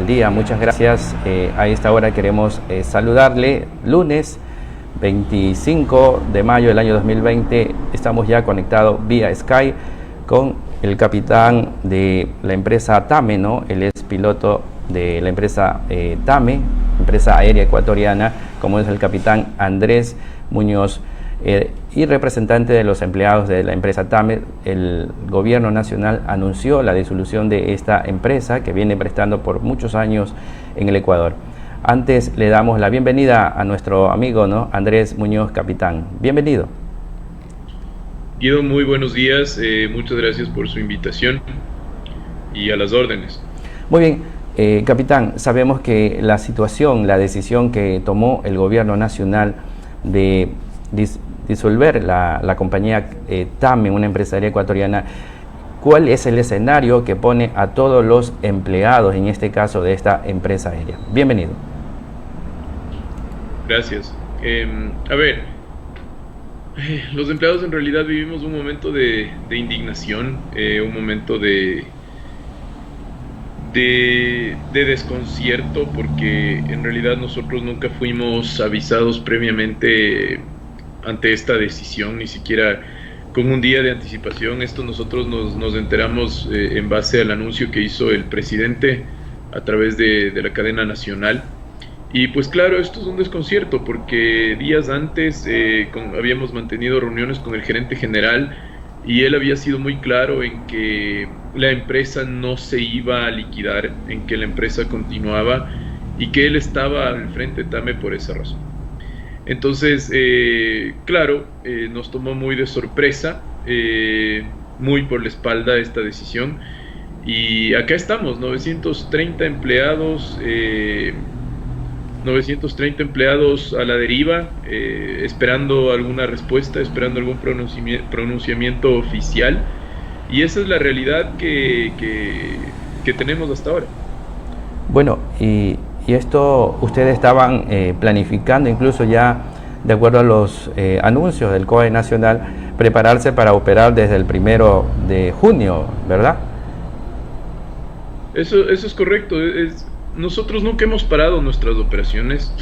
al Día. Muchas gracias. A esta hora queremos saludarle. Lunes 25 de mayo del año 2020. Estamos ya conectados vía Skype con el capitán de la empresa TAME, ¿no? Él es piloto de la empresa TAME, empresa aérea ecuatoriana, como es el capitán Andrés Muñoz, y representante de los empleados de la empresa TAME. El gobierno nacional anunció la disolución de esta empresa que viene prestando por muchos años en el Ecuador. Antes le damos la bienvenida a nuestro amigo, ¿no? Andrés Muñoz, capitán. Bienvenido. Guido, muy buenos días. Muchas gracias por su invitación y a las órdenes. Muy bien, capitán, sabemos que la situación, la decisión que tomó el gobierno nacional de disolver la compañía TAME, una empresaria ecuatoriana, ¿cuál es el escenario que pone a todos los empleados, en este caso de esta empresa aérea? Bienvenido. Gracias. A ver, los empleados en realidad vivimos un momento de indignación, un momento de desconcierto, porque en realidad nosotros nunca fuimos avisados previamente ante esta decisión, ni siquiera con un día de anticipación. Esto nosotros nos enteramos en base al anuncio que hizo el presidente a través de la cadena nacional. Y pues claro, esto es un desconcierto porque días antes habíamos mantenido reuniones con el gerente general y él había sido muy claro en que la empresa no se iba a liquidar, en que la empresa continuaba y que él estaba al frente de TAME por esa razón. Entonces, claro, nos tomó muy de sorpresa, muy por la espalda esta decisión, y acá estamos, 930 empleados a la deriva, esperando alguna respuesta, esperando algún pronunciamiento oficial, y esa es la realidad que tenemos hasta ahora. Bueno, y esto ustedes estaban planificando, incluso ya de acuerdo a los anuncios del COE Nacional, prepararse para operar desde el 1 de junio, ¿verdad? Eso es correcto. Nosotros nunca hemos parado nuestras operaciones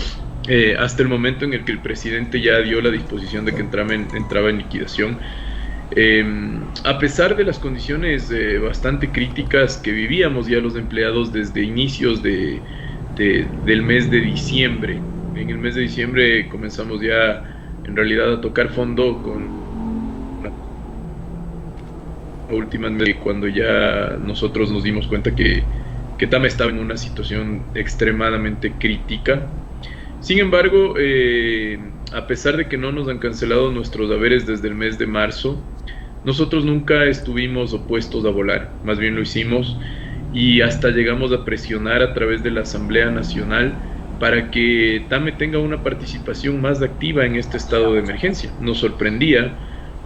hasta el momento en el que el presidente ya dio la disposición de que entraba en liquidación. A pesar de las condiciones bastante críticas que vivíamos ya los empleados desde inicios del mes de diciembre. En el mes de diciembre comenzamos ya en realidad a tocar fondo con últimamente, cuando ya nosotros nos dimos cuenta que TAME estaba en una situación extremadamente crítica. Sin embargo, a pesar de que no nos han cancelado nuestros haberes desde el mes de marzo, nosotros nunca estuvimos opuestos a volar, más bien lo hicimos, y hasta llegamos a presionar a través de la Asamblea Nacional para que TAME tenga una participación más activa en este estado de emergencia. Nos sorprendía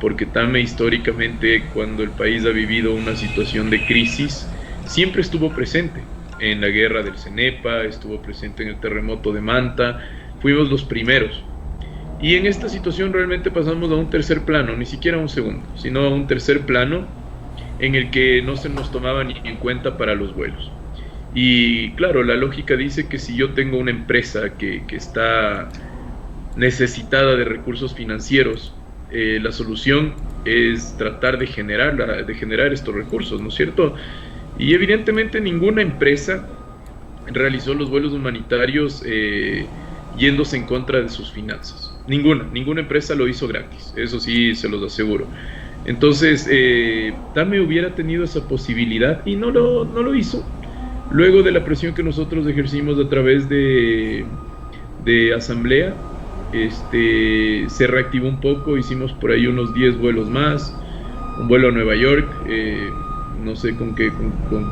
porque TAME históricamente, cuando el país ha vivido una situación de crisis, siempre estuvo presente en la guerra del Cenepa, estuvo presente en el terremoto de Manta, fuimos los primeros. Y en esta situación realmente pasamos a un tercer plano, ni siquiera a un segundo, sino a un tercer plano en el que no se nos tomaba ni en cuenta para los vuelos. Y claro, la lógica dice que si yo tengo una empresa que está necesitada de recursos financieros, la solución es tratar de generar estos recursos, ¿no es cierto? Y evidentemente ninguna empresa realizó los vuelos humanitarios yéndose en contra de sus finanzas. Ninguna empresa lo hizo gratis, eso sí se los aseguro. Entonces, TAME hubiera tenido esa posibilidad y no lo hizo. Luego de la presión que nosotros ejercimos a través de asamblea, se reactivó un poco, hicimos por ahí unos 10 vuelos más, un vuelo a Nueva York, no sé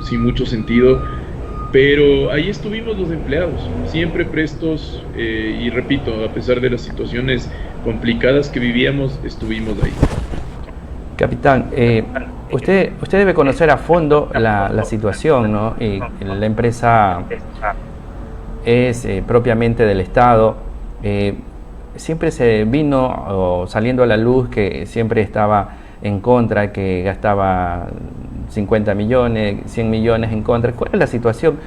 sin mucho sentido, pero ahí estuvimos los empleados, siempre prestos, y repito, a pesar de las situaciones complicadas que vivíamos, estuvimos ahí. Capitán, usted debe conocer a fondo la situación, ¿no? La empresa es propiamente del Estado. Siempre se vino saliendo a la luz que siempre estaba en contra, que gastaba 50 millones, 100 millones en contra. ¿Cuál es la situación?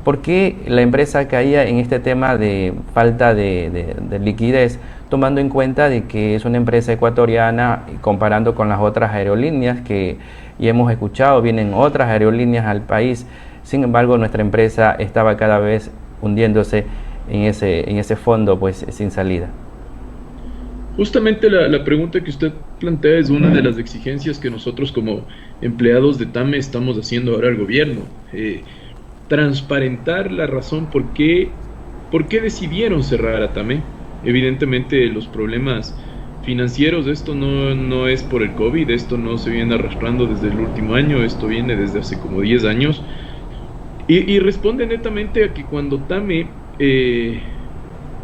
¿Por qué la empresa caía en este tema de falta de liquidez, tomando en cuenta de que es una empresa ecuatoriana, comparando con las otras aerolíneas que ya hemos escuchado, vienen otras aerolíneas al país? Sin embargo, nuestra empresa estaba cada vez hundiéndose en ese fondo, pues sin salida. Justamente la pregunta que usted plantea es una de las exigencias que nosotros como empleados de TAME estamos haciendo ahora al gobierno. Transparentar la razón por qué decidieron cerrar a TAME. Evidentemente los problemas financieros, esto no es por el COVID, esto no se viene arrastrando desde el último año, esto viene desde hace como 10 años. Y responde netamente a que cuando TAME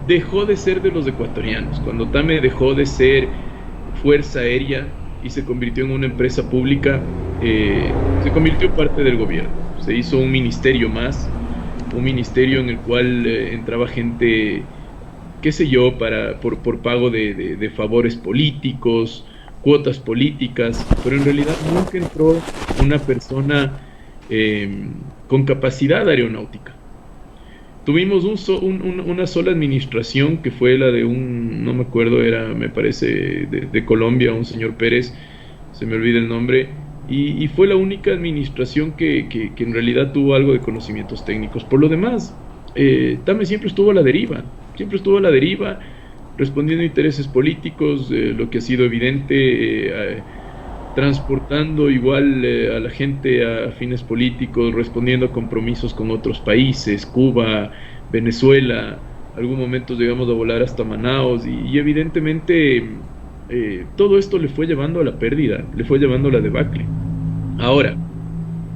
dejó de ser de los ecuatorianos, cuando TAME dejó de ser Fuerza Aérea y se convirtió en una empresa pública, se convirtió parte del gobierno. Se hizo un ministerio más, un ministerio en el cual entraba gente, qué sé yo, por pago de favores políticos, cuotas políticas, pero en realidad nunca entró una persona con capacidad aeronáutica. Tuvimos una sola administración que fue la de no me acuerdo, me parece de Colombia, un señor Pérez, se me olvida el nombre, y fue la única administración que en realidad tuvo algo de conocimientos técnicos. Por lo demás, TAME siempre estuvo a la deriva, respondiendo a intereses políticos, lo que ha sido evidente, transportando igual a la gente a fines políticos, respondiendo a compromisos con otros países, Cuba, Venezuela, algún momento llegamos a volar hasta Manaos, y evidentemente todo esto le fue llevando a la pérdida, le fue llevando a la debacle. Ahora,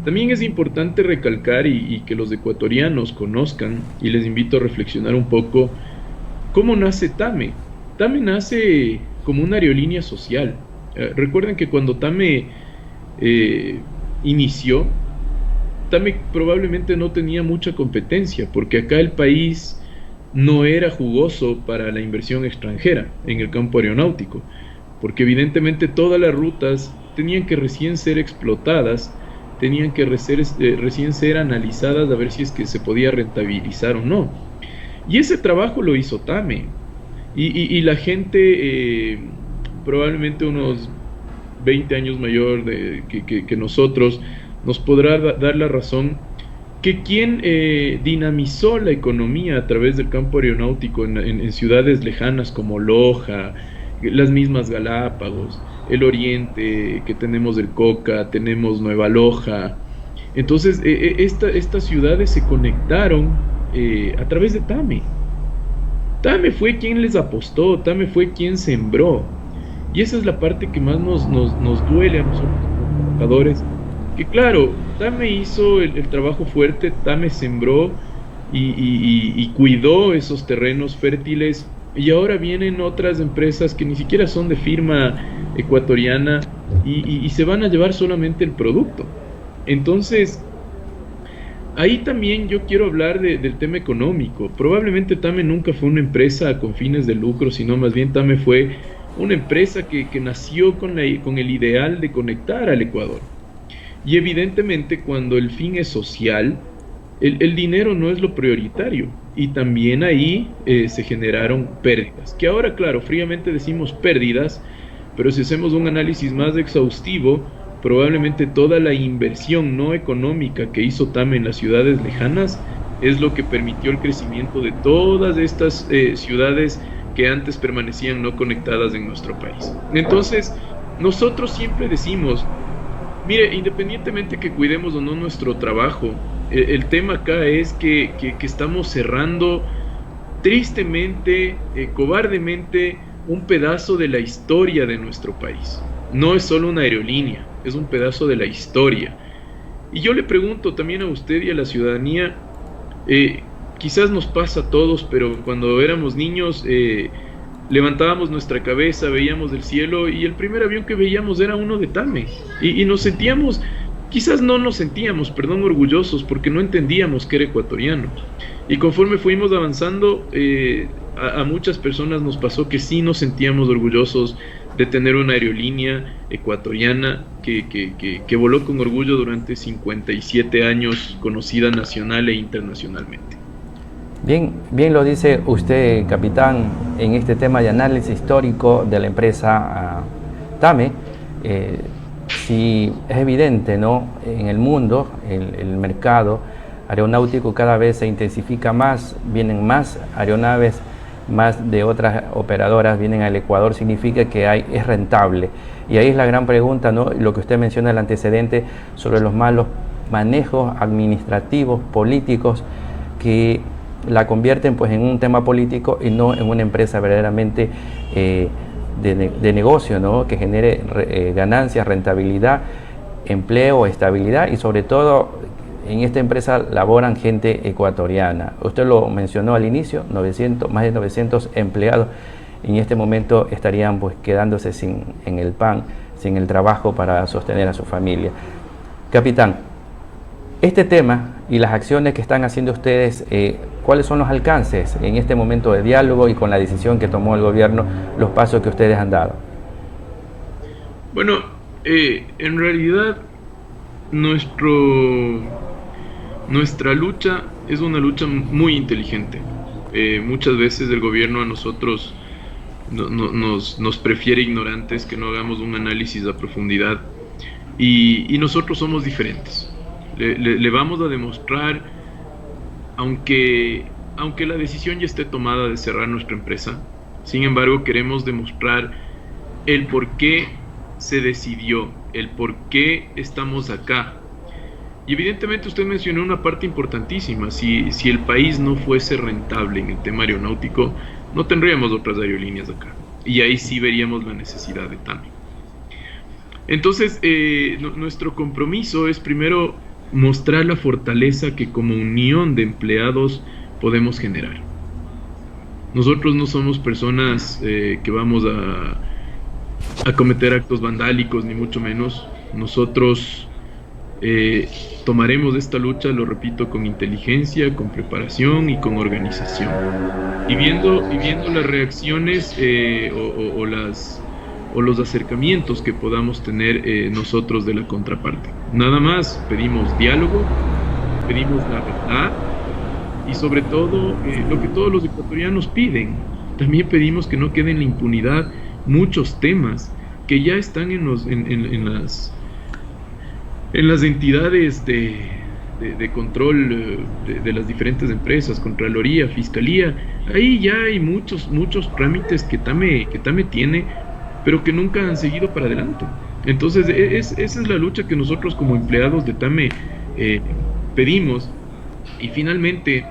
también es importante recalcar y que los ecuatorianos conozcan, y les invito a reflexionar un poco, ¿cómo nace TAME? TAME nace como una aerolínea social. Recuerden que cuando TAME inició, TAME probablemente no tenía mucha competencia, porque acá el país no era jugoso para la inversión extranjera en el campo aeronáutico, porque evidentemente todas las rutas tenían que recién ser explotadas, tenían que recién ser analizadas a ver si es que se podía rentabilizar o no. Y ese trabajo lo hizo TAME, y la gente probablemente unos 20 años mayor que nosotros, nos podrá dar la razón que quien dinamizó la economía a través del campo aeronáutico en ciudades lejanas como Loja, las mismas Galápagos, el Oriente, que tenemos el Coca, tenemos Nueva Loja. Entonces estas ciudades se conectaron a través de TAME. TAME fue quien les apostó, TAME fue quien sembró. Y esa es la parte que más nos duele a nosotros como trabajadores. Que claro, TAME hizo el trabajo fuerte, TAME sembró y cuidó esos terrenos fértiles, y ahora vienen otras empresas que ni siquiera son de firma ecuatoriana y se van a llevar solamente el producto. Entonces, ahí también yo quiero hablar del tema económico. Probablemente TAME nunca fue una empresa con fines de lucro, sino más bien TAME fue una empresa que nació con el ideal de conectar al Ecuador. Y evidentemente cuando el fin es social, el dinero no es lo prioritario, y también ahí se generaron pérdidas, que ahora claro, fríamente decimos pérdidas, pero si hacemos un análisis más exhaustivo, probablemente toda la inversión no económica que hizo TAME en las ciudades lejanas es lo que permitió el crecimiento de todas estas ciudades que antes permanecían no conectadas en nuestro país. Entonces, nosotros siempre decimos, mire, independientemente que cuidemos o no nuestro trabajo, el tema acá es que estamos cerrando tristemente, cobardemente, un pedazo de la historia de nuestro país. No es solo una aerolínea, es un pedazo de la historia. Y yo le pregunto también a usted y a la ciudadanía, quizás nos pasa a todos, pero cuando éramos niños levantábamos nuestra cabeza, veíamos el cielo y el primer avión que veíamos era uno de TAME, y nos sentíamos, quizás no nos sentíamos, perdón, orgullosos, porque no entendíamos que era ecuatoriano. Y conforme fuimos avanzando, a muchas personas nos pasó que sí nos sentíamos orgullosos de tener una aerolínea ecuatoriana que voló con orgullo durante 57 años, conocida nacional e internacionalmente. Bien, bien lo dice usted, capitán, en este tema de análisis histórico de la empresa TAME. Sí, es evidente, ¿no? En el mundo, el mercado aeronáutico cada vez se intensifica más, vienen más aeronaves, más de otras operadoras vienen al Ecuador, significa que es rentable. Y ahí es la gran pregunta, ¿no? Lo que usted menciona, el antecedente sobre los malos manejos administrativos, políticos, que la convierten pues en un tema político y no en una empresa verdaderamente de negocio, ¿no? Que genere ganancias, rentabilidad, empleo, estabilidad, y sobre todo en esta empresa laboran gente ecuatoriana. Usted lo mencionó al inicio, más de 900 empleados en este momento estarían pues quedándose en el pan, sin el trabajo para sostener a su familia. Capitán, este tema y las acciones que están haciendo ustedes, ¿cuáles son los alcances en este momento de diálogo y con la decisión que tomó el gobierno, los pasos que ustedes han dado? Bueno, en realidad nuestra lucha es una lucha muy inteligente. Muchas veces el gobierno a nosotros nos prefiere ignorantes, que no hagamos un análisis a profundidad, y nosotros somos diferentes. Le vamos a demostrar, aunque la decisión ya esté tomada de cerrar nuestra empresa, sin embargo queremos demostrar el por qué se decidió, el por qué estamos acá. Y evidentemente usted mencionó una parte importantísima: si el país no fuese rentable en el tema aeronáutico, no tendríamos otras aerolíneas acá, y ahí sí veríamos la necesidad de TAME. Entonces, nuestro compromiso es primero mostrar la fortaleza que como unión de empleados podemos generar. Nosotros no somos personas que vamos a cometer actos vandálicos, ni mucho menos. Nosotros tomaremos esta lucha, lo repito, con inteligencia, con preparación y con organización. Y viendo las reacciones o los acercamientos que podamos tener nosotros de la contraparte. Nada más pedimos diálogo, pedimos la verdad, y sobre todo lo que todos los ecuatorianos piden. También pedimos que no quede en la impunidad muchos temas que ya están en las entidades de control de las diferentes empresas, Contraloría, Fiscalía. Ahí ya hay muchos trámites que TAME tiene, pero que nunca han seguido para adelante. Entonces esa es la lucha que nosotros como empleados de TAME pedimos. Y finalmente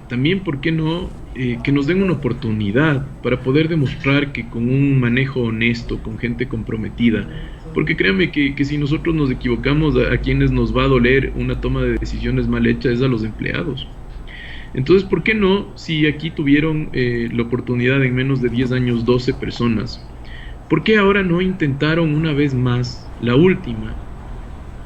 también, ¿por qué no? Que nos den una oportunidad para poder demostrar que con un manejo honesto, con gente comprometida, porque créanme que si nosotros nos equivocamos, a quienes nos va a doler una toma de decisiones mal hecha es a los empleados. Entonces, ¿por qué no? Si aquí tuvieron la oportunidad en menos de 10 años 12 personas, ¿por qué ahora no intentaron una vez más, la última,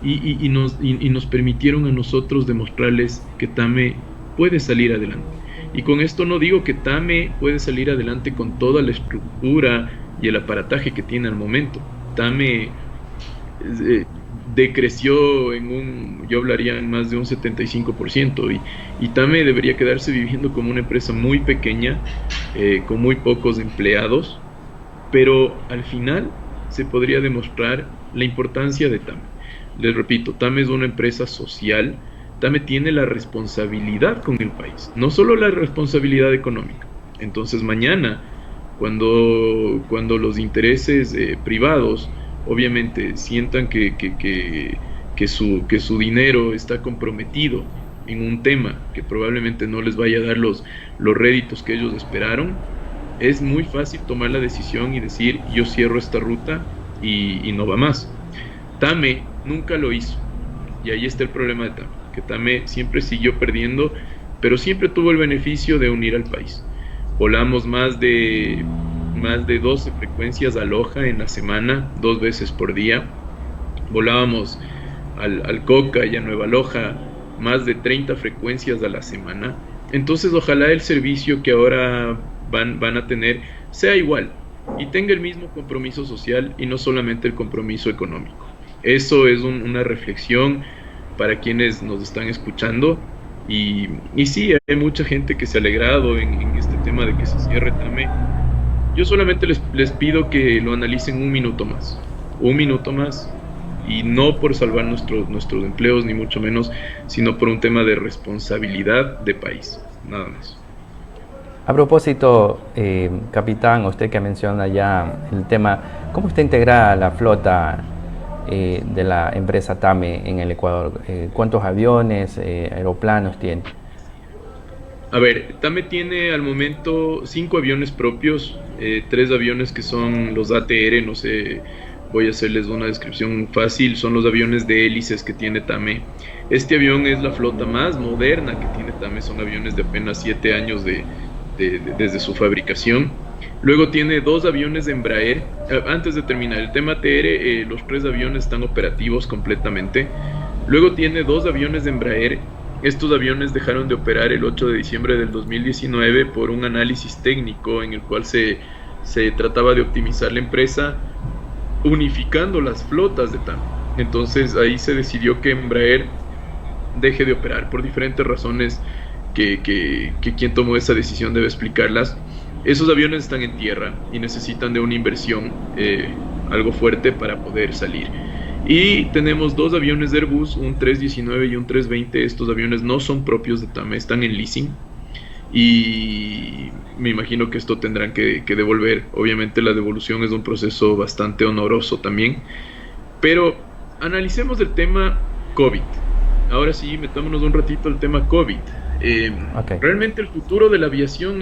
y nos permitieron a nosotros demostrarles que TAME puede salir adelante? Y con esto no digo que TAME puede salir adelante con toda la estructura y el aparataje que tiene al momento. TAME decreció yo hablaría en más de un 75%, y TAME debería quedarse viviendo como una empresa muy pequeña, con muy pocos empleados, pero al final se podría demostrar la importancia de TAME. Les repito, TAME es una empresa social. TAME tiene la responsabilidad con el país, no solo la responsabilidad económica. Entonces mañana, cuando los intereses privados obviamente sientan que su dinero está comprometido en un tema que probablemente no les vaya a dar los réditos que ellos esperaron, es muy fácil tomar la decisión y decir: yo cierro esta ruta y no va más. TAME nunca lo hizo, y ahí está el problema de TAME, que TAME siempre siguió perdiendo, pero siempre tuvo el beneficio de unir al país. Volamos más de 12 frecuencias a Loja en la semana, 2 veces por día. Volábamos al Coca y a Nueva Loja más de 30 frecuencias a la semana. Entonces ojalá el servicio que ahora van a tener sea igual, y tenga el mismo compromiso social y no solamente el compromiso económico. Eso es una reflexión para quienes nos están escuchando y sí, hay mucha gente que se ha alegrado en este tema de que se cierre TAME. Yo solamente les pido que lo analicen un minuto más, y no por salvar nuestros empleos, ni mucho menos, sino por un tema de responsabilidad de país, nada más. A propósito, capitán, usted que menciona ya el tema, ¿cómo está integrada la flota de la empresa TAME en el Ecuador? ¿Cuántos aviones, aeroplanos tiene? A ver, TAME tiene al momento 5 aviones propios, 3 aviones que son los ATR, no sé, voy a hacerles una descripción fácil, son los aviones de hélices que tiene TAME. Este avión es la flota más moderna que tiene TAME, son aviones de apenas 7 años desde su fabricación. Luego tiene 2 aviones de Embraer. Antes de terminar el tema ATR, los 3 aviones están operativos completamente. Luego tiene 2 aviones de Embraer. Estos aviones dejaron de operar el 8 de diciembre del 2019 por un análisis técnico en el cual se trataba de optimizar la empresa unificando las flotas de TAME. Entonces ahí se decidió que Embraer deje de operar por diferentes razones que quien tomó esa decisión debe explicarlas. Esos aviones están en tierra y necesitan de una inversión algo fuerte para poder salir. Y tenemos 2 aviones de Airbus, un 319 y un 320. Estos aviones no son propios de TAME, están en leasing. Y me imagino que esto tendrán que devolver. Obviamente la devolución es un proceso bastante oneroso también. Pero analicemos el tema COVID. Ahora sí, metámonos un ratito al tema COVID. Okay. Realmente el futuro de la aviación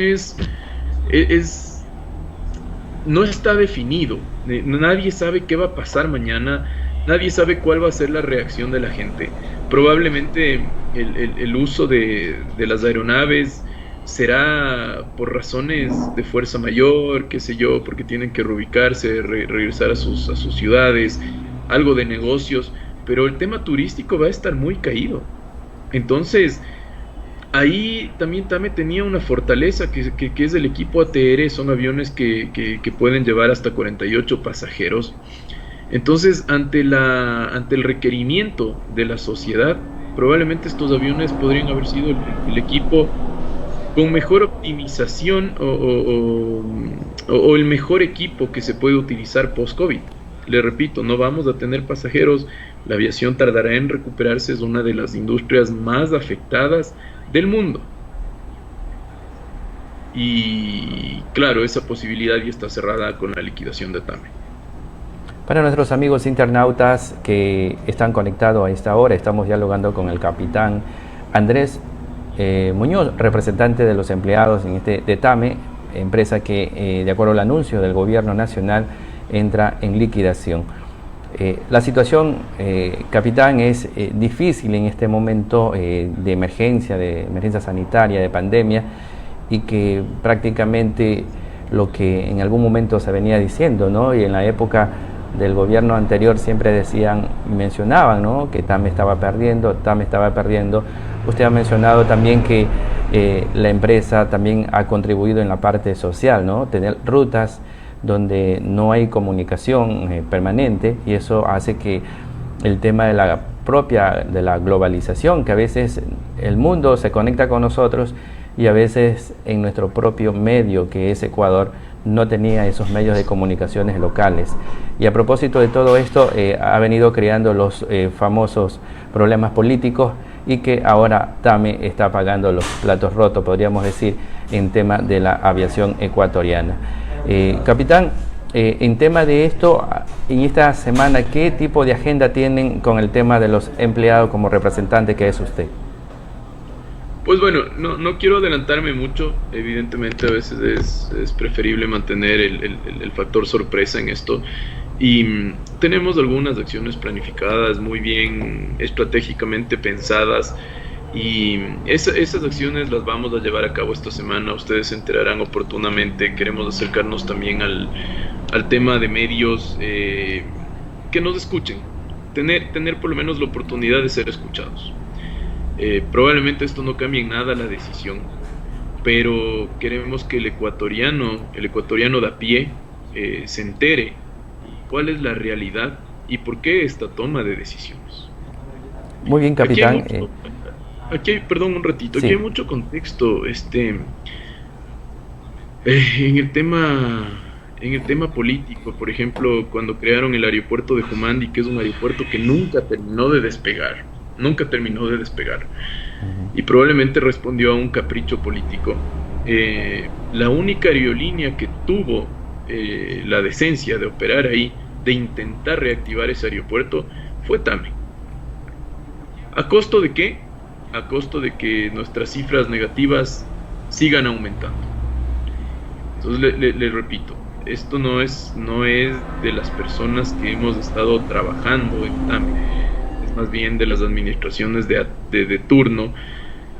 no está definido. Nadie sabe qué va a pasar mañana. Nadie sabe cuál va a ser la reacción de la gente. Probablemente el uso de las aeronaves será por razones de fuerza mayor, qué sé yo, porque tienen que reubicarse, regresar a sus ciudades, algo de negocios, pero el tema turístico va a estar muy caído. Entonces, ahí también TAME tenía una fortaleza que es el equipo ATR, son aviones que pueden llevar hasta 48 pasajeros. Entonces, ante el requerimiento de la sociedad, probablemente estos aviones podrían haber sido el equipo con mejor optimización o el mejor equipo que se puede utilizar post-COVID. Le repito, no vamos a tener pasajeros, la aviación tardará en recuperarse, es una de las industrias más afectadas del mundo. Y claro, esa posibilidad ya está cerrada con la liquidación de TAME. Para nuestros amigos internautas que están conectados a esta hora, estamos dialogando con el capitán Andrés Muñoz, representante de los empleados de TAME, empresa que de acuerdo al anuncio del gobierno nacional entra en liquidación. La situación, capitán, es difícil en este momento de emergencia sanitaria, de pandemia, y que prácticamente lo que en algún momento se venía diciendo, ¿no? Y en la época del gobierno anterior siempre decían, mencionaban, ¿no?, que TAME estaba perdiendo, TAME estaba perdiendo. Usted ha mencionado también que la empresa también ha contribuido en la parte social, ¿no?, tener rutas donde no hay comunicación permanente, y eso hace que el tema de la globalización, que a veces el mundo se conecta con nosotros y a veces en nuestro propio medio, que es Ecuador, no tenía esos medios de comunicaciones locales. Y a propósito de todo esto, ha venido creando los famosos problemas políticos, y que ahora TAME está pagando los platos rotos, podríamos decir, en tema de la aviación ecuatoriana. Capitán, en tema de esto, en esta semana, ¿qué tipo de agenda tienen con el tema de los empleados como representante que es usted? Pues bueno, no quiero adelantarme mucho, evidentemente a veces es preferible mantener el factor sorpresa en esto, y tenemos algunas acciones planificadas muy bien estratégicamente pensadas, y esas acciones las vamos a llevar a cabo esta semana. Ustedes se enterarán oportunamente. Queremos acercarnos también al tema de medios que nos escuchen, tener por lo menos la oportunidad de ser escuchados. Probablemente esto no cambie en nada la decisión, pero queremos que el ecuatoriano de a pie se entere cuál es la realidad y por qué esta toma de decisiones. Muy bien, capitán. Perdón un ratito, aquí Sí, hay mucho contexto, en el tema político. Por ejemplo, cuando crearon el aeropuerto de Jumandi, que es un aeropuerto que nunca terminó de despegar, y probablemente respondió a un capricho político. La única aerolínea que tuvo la decencia de operar ahí, de intentar reactivar ese aeropuerto, fue TAME. ¿A costo de qué? A costo de que nuestras cifras negativas sigan aumentando. Entonces le repito, esto no es de las personas que hemos estado trabajando en TAME, es más bien de las administraciones de turno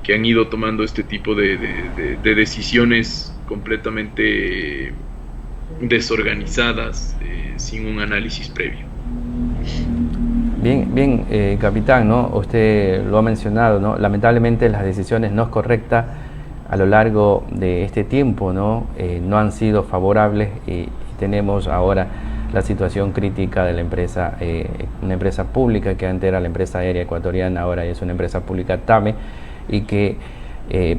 que han ido tomando este tipo de decisiones completamente desorganizadas, sin un análisis previo. bien, bien, capitán, ¿no? Usted lo ha mencionado, ¿no? Lamentablemente las decisiones no correctas a lo largo de este tiempo, ¿no? No han sido favorables y tenemos ahora la situación crítica de la empresa, una empresa pública que antes era la empresa aérea ecuatoriana, ahora es una empresa pública TAME, y que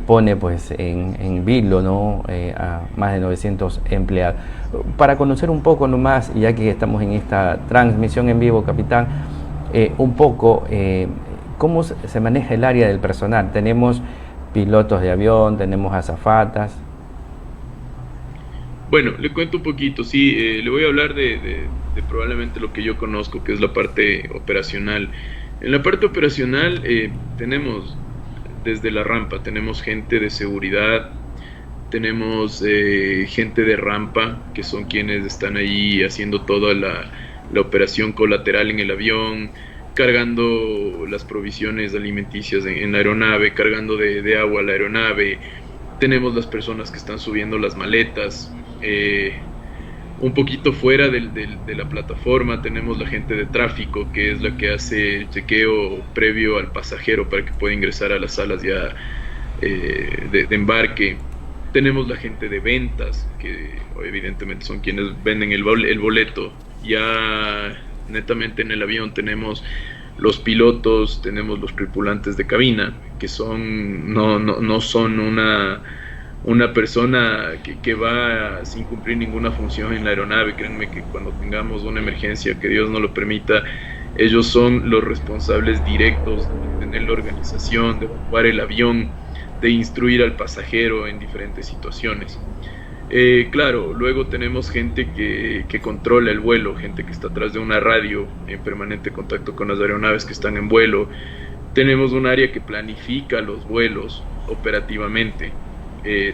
pone pues en vilo, ¿no? A más de 900 empleados. Para conocer un poco nomás, ya que estamos en esta transmisión en vivo, capitán, un poco cómo se maneja el área del personal. Tenemos pilotos de avión, tenemos azafatas. Bueno, le cuento un poquito, sí, le voy a hablar de probablemente lo que yo conozco, que es la parte operacional. En la parte operacional tenemos desde la rampa, tenemos gente de seguridad, tenemos gente de rampa, que son quienes están ahí haciendo toda la operación colateral en el avión, cargando las provisiones alimenticias en la aeronave, cargando de agua a la aeronave. Tenemos las personas que están subiendo las maletas. Un poquito fuera de la plataforma tenemos la gente de tráfico, que es la que hace el chequeo previo al pasajero para que pueda ingresar a las salas ya de embarque. Tenemos la gente de ventas, que evidentemente son quienes venden el boleto. Ya netamente en el avión tenemos los pilotos, tenemos los tripulantes de cabina, que no son una persona que va sin cumplir ninguna función en la aeronave. Créanme que cuando tengamos una emergencia, que Dios no lo permita, ellos son los responsables directos de tener la organización, de evacuar el avión, de instruir al pasajero en diferentes situaciones. Claro, luego tenemos gente que controla el vuelo, gente que está atrás de una radio en permanente contacto con las aeronaves que están en vuelo. Tenemos un área que planifica los vuelos operativamente.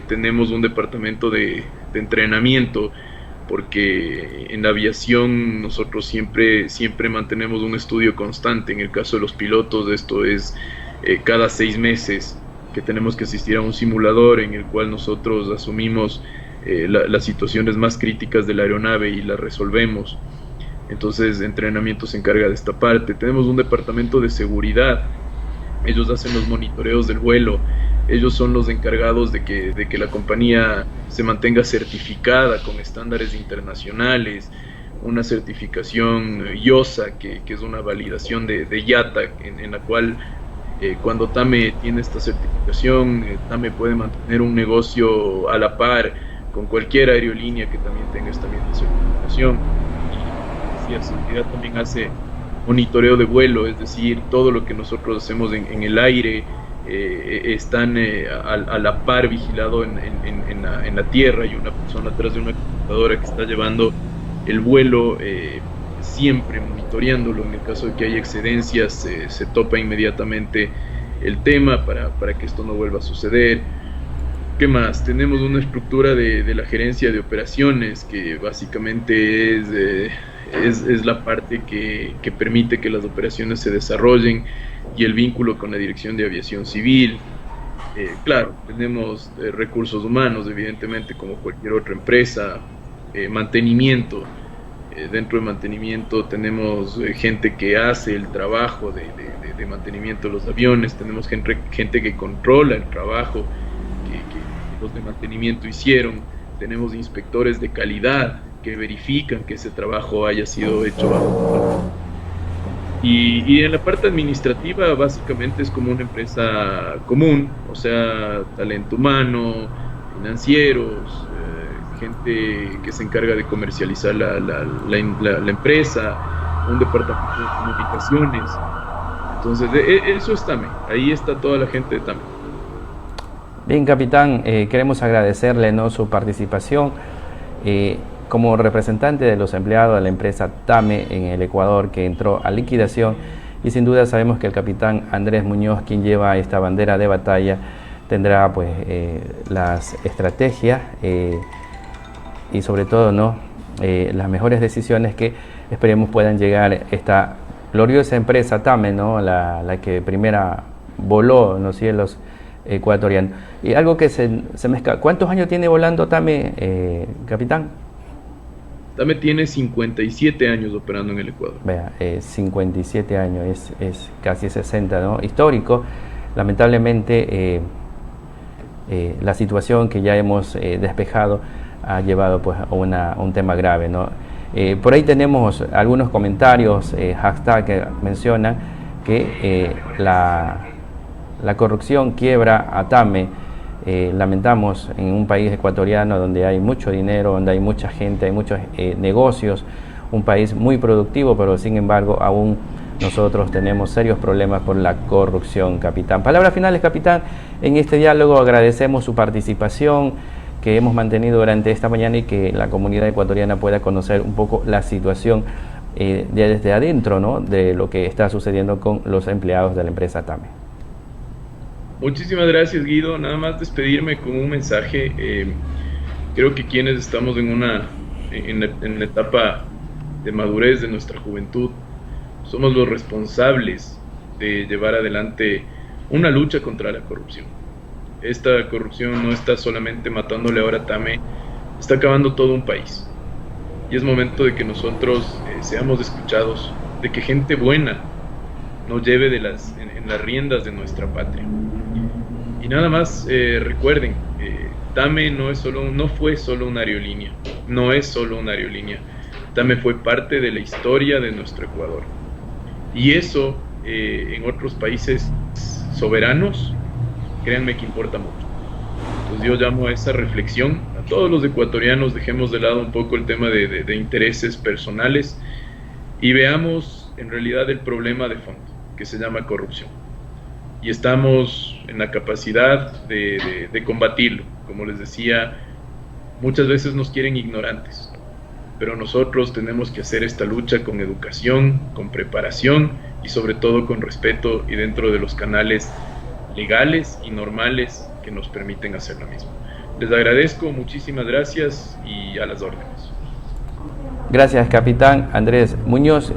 Tenemos un departamento de entrenamiento, porque en la aviación nosotros siempre mantenemos un estudio constante. En el caso de los pilotos, esto es cada 6 meses que tenemos que asistir a un simulador en el cual nosotros asumimos las situaciones más críticas de la aeronave y las resolvemos. Entonces, entrenamiento se encarga de esta parte. Tenemos un departamento de seguridad. Ellos hacen los monitoreos del vuelo. Ellos son los encargados de que la compañía se mantenga certificada con estándares internacionales, una certificación IOSA, que es una validación de IATA, en la cual cuando TAME tiene esta certificación, TAME puede mantener un negocio a la par con cualquier aerolínea que también tenga esta misma certificación. Y la seguridad también hace monitoreo de vuelo, es decir, todo lo que nosotros hacemos en el aire están a la par vigilado en la tierra. Hay una persona atrás de una computadora que está llevando el vuelo, siempre monitoreándolo. En el caso de que haya excedencias, se topa inmediatamente el tema para que esto no vuelva a suceder. ¿Qué más? Tenemos una estructura de la gerencia de operaciones, que básicamente es la parte que permite que las operaciones se desarrollen, y el vínculo con la Dirección de Aviación Civil. Claro, tenemos recursos humanos, evidentemente, como cualquier otra empresa. Mantenimiento. Dentro de mantenimiento tenemos gente que hace el trabajo de mantenimiento de los aviones. Tenemos gente que controla el trabajo que los de mantenimiento hicieron. Tenemos inspectores de calidad que verifican que ese trabajo haya sido hecho bajo. Y en la parte administrativa básicamente es como una empresa común, o sea, talento humano, financieros, gente que se encarga de comercializar la empresa, un departamento de comunicaciones. Entonces, eso es TAME, ahí está toda la gente de TAME. Bien, capitán, queremos agradecerle, ¿no?, su participación como representante de los empleados de la empresa TAME en el Ecuador, que entró a liquidación, y sin duda sabemos que el capitán Andrés Muñoz, quien lleva esta bandera de batalla, tendrá pues las estrategias y sobre todo, ¿no?, las mejores decisiones que esperemos puedan llegar esta gloriosa empresa TAME, ¿no?, la que primera voló en los cielos ecuatorianos. Y algo que se me escapa, ¿cuántos años tiene volando TAME, capitán? TAME tiene 57 años operando en el Ecuador. Vea, 57 años, es casi 60, ¿no? Histórico. Lamentablemente la situación que ya hemos despejado ha llevado pues a un tema grave, ¿no? Por ahí tenemos algunos comentarios, hashtag, que mencionan que la corrupción quiebra a TAME. Lamentamos en un país ecuatoriano donde hay mucho dinero, donde hay mucha gente, hay muchos negocios, un país muy productivo, pero sin embargo aún nosotros tenemos serios problemas por la corrupción, capitán. Palabras finales, capitán, en este diálogo. Agradecemos su participación que hemos mantenido durante esta mañana y que la comunidad ecuatoriana pueda conocer un poco la situación desde adentro, ¿no?, de lo que está sucediendo con los empleados de la empresa TAME. Muchísimas gracias, Guido. Nada más despedirme con un mensaje. Creo que quienes estamos en la etapa de madurez de nuestra juventud somos los responsables de llevar adelante una lucha contra la corrupción. Esta corrupción no está solamente matándole ahora a TAME, está acabando todo un país. Y es momento de que nosotros seamos escuchados, de que gente buena nos lleve en las riendas de nuestra patria. Y nada más, recuerden, TAME no fue solo una aerolínea, no es solo una aerolínea. TAME fue parte de la historia de nuestro Ecuador. Y eso en otros países soberanos, créanme que importa mucho. Entonces yo llamo a esa reflexión, a todos los ecuatorianos, dejemos de lado un poco el tema de intereses personales y veamos en realidad el problema de fondo, que se llama corrupción. Y estamos en la capacidad de combatirlo. Como les decía, muchas veces nos quieren ignorantes, pero nosotros tenemos que hacer esta lucha con educación, con preparación y sobre todo con respeto y dentro de los canales legales y normales que nos permiten hacer lo mismo. Les agradezco, muchísimas gracias y a las órdenes. Gracias, capitán Andrés Muñoz,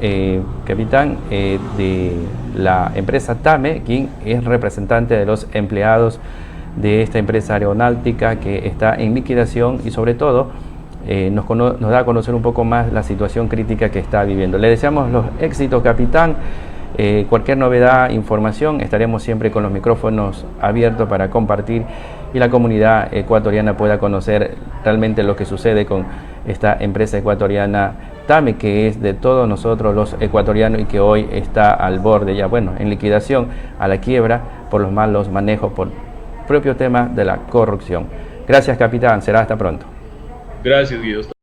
capitán de la empresa TAME, quien es representante de los empleados de esta empresa aeronáutica que está en liquidación y sobre todo nos da a conocer un poco más la situación crítica que está viviendo. Le deseamos los éxitos, capitán. Cualquier novedad, información, estaremos siempre con los micrófonos abiertos para compartir y la comunidad ecuatoriana pueda conocer realmente lo que sucede con esta empresa ecuatoriana TAME, que es de todos nosotros los ecuatorianos y que hoy está al borde ya, bueno, en liquidación, a la quiebra por los malos manejos, por propio tema de la corrupción. Gracias, capitán, será hasta pronto. Gracias, Guido.